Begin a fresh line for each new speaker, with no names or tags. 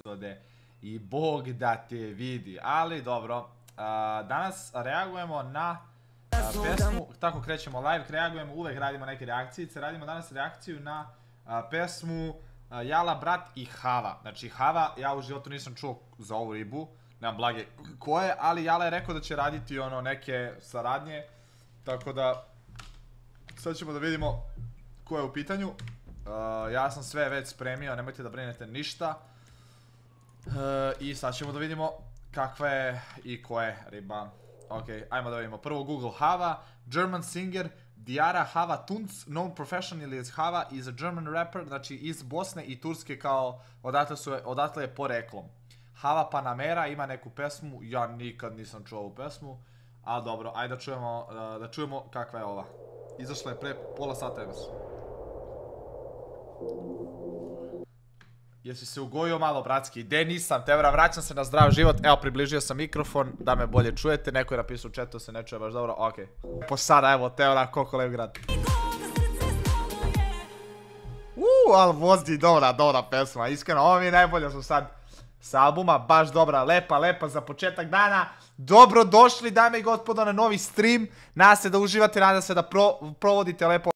gospode. I Bog da te vidi. Ali dobro, danas reagujemo na pesmu, tako krećemo live, reagujemo, uvek radimo neke reakcijice. Radimo danas reakciju na pesmu Jala, Brat i Hava. Znači Hava, ja u životu nisam čuo za ovu ribu, nemam blage ko je, ali Jala je rekao da će raditi ono neke saradnje. Tako da sad ćemo da vidimo ko je u pitanju. Ja sam sve već spremio, nemojte da brinete ništa. I sad ćemo da vidimo kakva je i ko je riba. Ok, ajmo da vidimo. Prvo Google Hava, German singer Diara Hava Tunc, known professionally as Hava, is a German rapper, znači iz Bosne i Turske, kao odatle je poreklom. Hava Panamera ima neku pesmu, ja nikad nisam čuo ovu pesmu, ali dobro, ajde da čujemo kakva je ova. Izašla je pre pola sata, evo se. Jesi se ugojio malo, bratski? De nisam, tebra, vraćam se na zdrav život. Evo, približio sam mikrofon da me bolje čujete. Neko je napisao u chatu, se ne čuje baš dobro. Ok. Po sada, evo, tebra, koliko lep grad. Ali vozi, dobra pesma. Iskreno, ovo mi je najbolja su sad sa albuma. Baš dobra, lepa za početak dana. Dobro došli, dame i gospodo, na novi stream. Nadam se da uživate, nadam se da provodite lepo